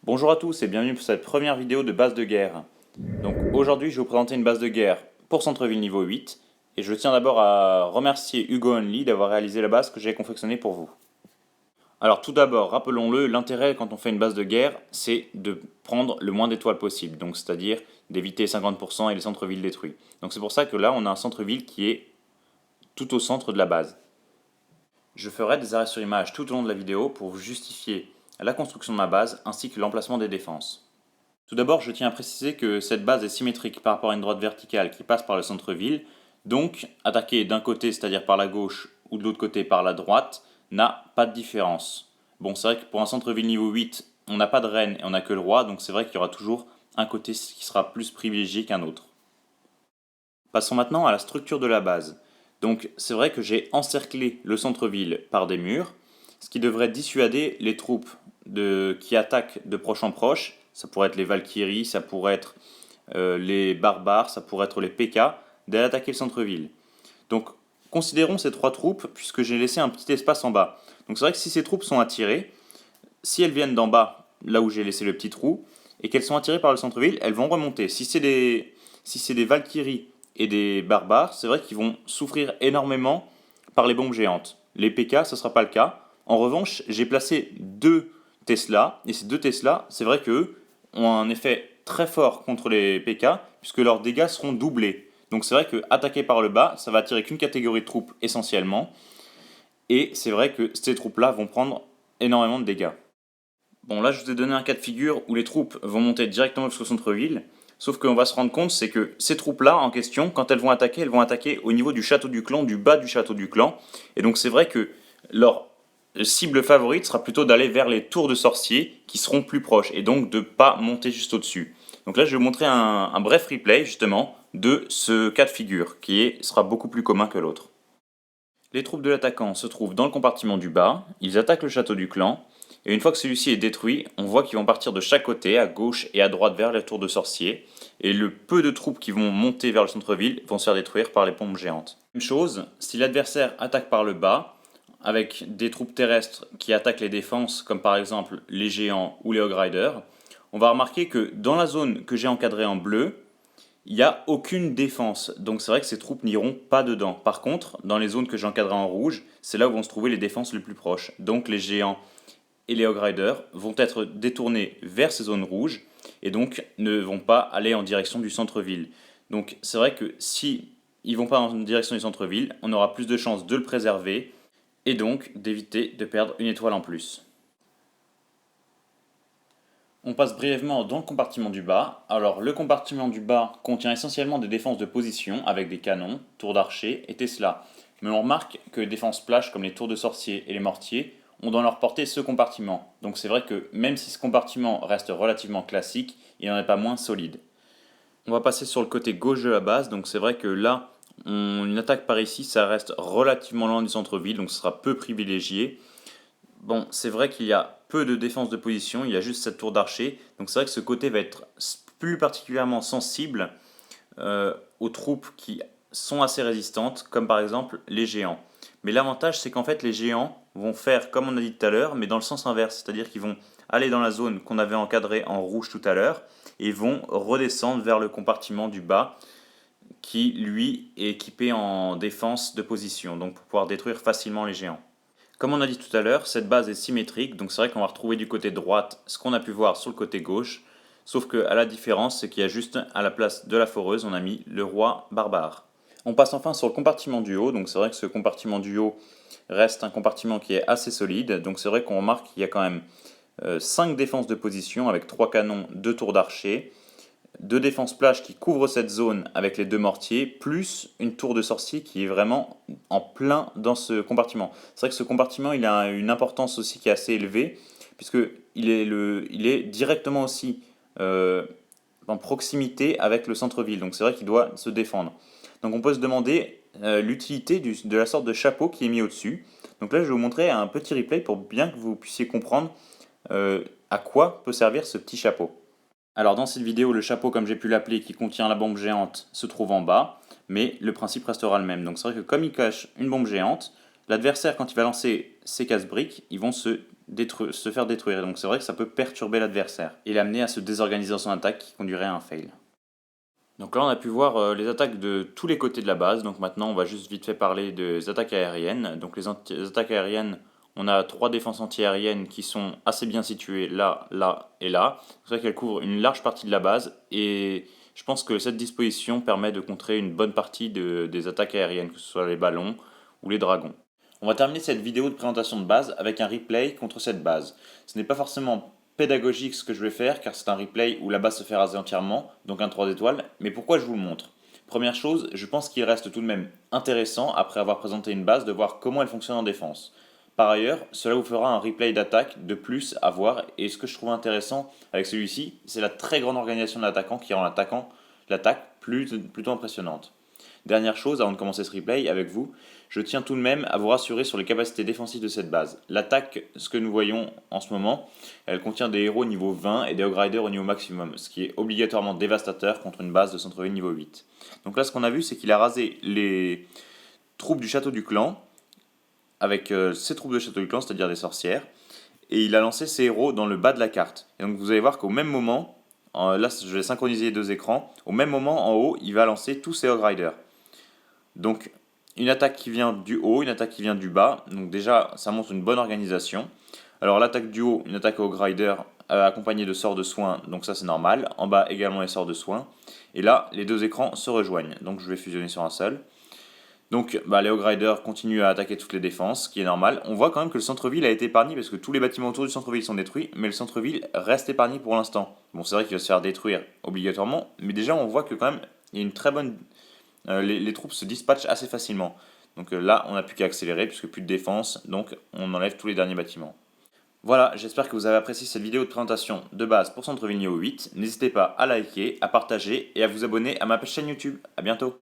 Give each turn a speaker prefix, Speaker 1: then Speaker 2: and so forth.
Speaker 1: Bonjour à tous et bienvenue pour cette première vidéo de base de guerre. Donc aujourd'hui je vais vous présenter une base de guerre pour centre-ville niveau 8 et je tiens d'abord à remercier Hugo Only d'avoir réalisé la base que j'ai confectionnée pour vous. Alors tout d'abord, rappelons-le, l'intérêt quand on fait une base de guerre, c'est de prendre le moins d'étoiles possible, donc c'est-à-dire d'éviter 50% et les centres-villes détruits. Donc c'est pour ça que là on a un centre-ville qui est tout au centre de la base. Je ferai des arrêts sur image tout au long de la vidéo pour vous justifier la construction de ma base ainsi que l'emplacement des défenses. Tout d'abord, je tiens à préciser que cette base est symétrique par rapport à une droite verticale qui passe par le centre-ville, donc attaquer d'un côté, c'est-à-dire par la gauche, ou de l'autre côté par la droite, n'a pas de différence. Bon, c'est vrai que pour un centre-ville niveau 8, on n'a pas de reine et on n'a que le roi, donc c'est vrai qu'il y aura toujours un côté qui sera plus privilégié qu'un autre. Passons maintenant à la structure de la base. Donc c'est vrai que j'ai encerclé le centre-ville par des murs, ce qui devrait dissuader les troupes qui attaquent de proche en proche. Ça pourrait être les Valkyries, ça pourrait être les barbares, ça pourrait être les PK, d'aller attaquer le centre-ville. Donc considérons ces trois troupes puisque j'ai laissé un petit espace en bas. Donc c'est vrai que si ces troupes sont attirées, si elles viennent d'en bas, là où j'ai laissé le petit trou, et qu'elles sont attirées par le centre-ville, elles vont remonter. Si c'est des Valkyries et des barbares, c'est vrai qu'ils vont souffrir énormément par les bombes géantes. Les PK, ce ne sera pas le cas. En revanche, j'ai placé deux Tesla, et ces deux Tesla, c'est vrai qu'eux ont un effet très fort contre les PK, puisque leurs dégâts seront doublés. Donc c'est vrai que attaquer par le bas, ça va attirer qu'une catégorie de troupes essentiellement, et c'est vrai que ces troupes-là vont prendre énormément de dégâts. Bon, là, je vous ai donné un cas de figure où les troupes vont monter directement jusqu'au centre-ville. Sauf qu'on va se rendre compte, c'est que ces troupes-là, en question, quand elles vont attaquer au niveau du château du clan, du bas du château du clan. Et donc, c'est vrai que leur cible favorite sera plutôt d'aller vers les tours de sorciers qui seront plus proches et donc de ne pas monter juste au-dessus. Donc là, je vais vous montrer un bref replay, justement, de ce cas de figure qui sera beaucoup plus commun que l'autre. Les troupes de l'attaquant se trouvent dans le compartiment du bas, ils attaquent le château du clan, et une fois que celui-ci est détruit, on voit qu'ils vont partir de chaque côté, à gauche et à droite vers les tours de sorciers, et le peu de troupes qui vont monter vers le centre-ville vont se faire détruire par les pompes géantes. Même chose, si l'adversaire attaque par le bas, avec des troupes terrestres qui attaquent les défenses, comme par exemple les géants ou les Hog Riders, on va remarquer que dans la zone que j'ai encadrée en bleu, il n'y a aucune défense, donc c'est vrai que ces troupes n'iront pas dedans. Par contre, dans les zones que j'encadrerai en rouge, c'est là où vont se trouver les défenses les plus proches. Donc les géants et les Hog Riders vont être détournés vers ces zones rouges et donc ne vont pas aller en direction du centre-ville. Donc c'est vrai que si ils vont pas en direction du centre-ville, on aura plus de chances de le préserver et donc d'éviter de perdre une étoile en plus. On passe brièvement dans le compartiment du bas. Alors le compartiment du bas contient essentiellement des défenses de position avec des canons, tours d'archer et Tesla. Mais on remarque que les défenses splash comme les tours de sorcier et les mortiers ont dans leur portée ce compartiment. Donc c'est vrai que même si ce compartiment reste relativement classique, il n'en est pas moins solide. On va passer sur le côté gauche de la base, donc c'est vrai que là, une attaque par ici, ça reste relativement loin du centre-ville, donc ce sera peu privilégié. Bon, c'est vrai qu'il y a peu de défense de position, il y a juste cette tour d'archer, donc c'est vrai que ce côté va être plus particulièrement sensible aux troupes qui sont assez résistantes, comme par exemple les géants. Mais l'avantage, c'est qu'en fait, les géants vont faire comme on a dit tout à l'heure, mais dans le sens inverse, c'est-à-dire qu'ils vont aller dans la zone qu'on avait encadrée en rouge tout à l'heure, et vont redescendre vers le compartiment du bas, qui lui est équipé en défense de position, donc pour pouvoir détruire facilement les géants. Comme on a dit tout à l'heure, cette base est symétrique, donc c'est vrai qu'on va retrouver du côté droite ce qu'on a pu voir sur le côté gauche, sauf que à la différence, c'est qu'il y a juste à la place de la foreuse, on a mis le roi barbare. On passe enfin sur le compartiment du haut, donc c'est vrai que ce compartiment du haut reste un compartiment qui est assez solide, donc c'est vrai qu'on remarque qu'il y a quand même 5 défenses de position avec 3 canons, 2 tours d'archer, 2 défenses plage qui couvrent cette zone avec les 2 mortiers, plus une tour de sorcier qui est vraiment en plein dans ce compartiment. C'est vrai que ce compartiment il a une importance aussi qui est assez élevée, puisqu'il est directement aussi en proximité avec le centre-ville, donc c'est vrai qu'il doit se défendre. Donc on peut se demander l'utilité de la sorte de chapeau qui est mis au-dessus. Donc là je vais vous montrer un petit replay pour bien que vous puissiez comprendre à quoi peut servir ce petit chapeau. Alors dans cette vidéo, le chapeau comme j'ai pu l'appeler qui contient la bombe géante se trouve en bas, mais le principe restera le même. Donc c'est vrai que comme il cache une bombe géante, l'adversaire quand il va lancer ses casse-briques, ils vont se se faire détruire. Donc c'est vrai que ça peut perturber l'adversaire et l'amener à se désorganiser dans son attaque qui conduirait à un fail. Donc là on a pu voir les attaques de tous les côtés de la base. Donc maintenant on va juste vite fait parler des attaques aériennes. Donc les attaques aériennes, on a 3 défenses anti-aériennes qui sont assez bien situées là, là et là. C'est vrai qu'elles couvrent une large partie de la base et je pense que cette disposition permet de contrer une bonne partie des attaques aériennes, que ce soit les ballons ou les dragons. On va terminer cette vidéo de présentation de base avec un replay contre cette base. Ce n'est pas forcément pédagogique ce que je vais faire car c'est un replay où la base se fait raser entièrement, donc un 3 étoiles, mais pourquoi je vous le montre? Première chose, je pense qu'il reste tout de même intéressant, après avoir présenté une base, de voir comment elle fonctionne en défense. Par ailleurs, cela vous fera un replay d'attaque de plus à voir, et ce que je trouve intéressant avec celui-ci, c'est la très grande organisation de l'attaquant qui rend l'attaque plutôt impressionnante. Dernière chose, avant de commencer ce replay avec vous, je tiens tout de même à vous rassurer sur les capacités défensives de cette base. L'attaque, ce que nous voyons en ce moment, elle contient des héros niveau 20 et des Hog Riders au niveau maximum, ce qui est obligatoirement dévastateur contre une base de centre-ville niveau 8. Donc là, ce qu'on a vu, c'est qu'il a rasé les troupes du château du clan, avec ses troupes de château du clan, c'est-à-dire des sorcières, et il a lancé ses héros dans le bas de la carte. Et donc vous allez voir qu'au même moment, là je vais synchroniser les deux écrans, au même moment en haut, il va lancer tous ses Hog Riders. Donc, une attaque qui vient du haut, une attaque qui vient du bas. Donc déjà, ça montre une bonne organisation. Alors l'attaque du haut, une attaque au Grider accompagnée de sorts de soins, donc ça c'est normal. En bas également les sorts de soins. Et là, les deux écrans se rejoignent. Donc je vais fusionner sur un seul. Donc les Hog Riders continuent à attaquer toutes les défenses, ce qui est normal. On voit quand même que le centre-ville a été épargné parce que tous les bâtiments autour du centre-ville sont détruits, mais le centre-ville reste épargné pour l'instant. Bon, c'est vrai qu'il va se faire détruire obligatoirement, mais déjà on voit que quand même il y a une très bonne les troupes se dispatchent assez facilement. Donc là, on n'a plus qu'à accélérer puisque plus de défense, donc on enlève tous les derniers bâtiments. Voilà, j'espère que vous avez apprécié cette vidéo de présentation de base pour Centre-Ville Niveau 8. N'hésitez pas à liker, à partager et à vous abonner à ma chaîne YouTube. A bientôt.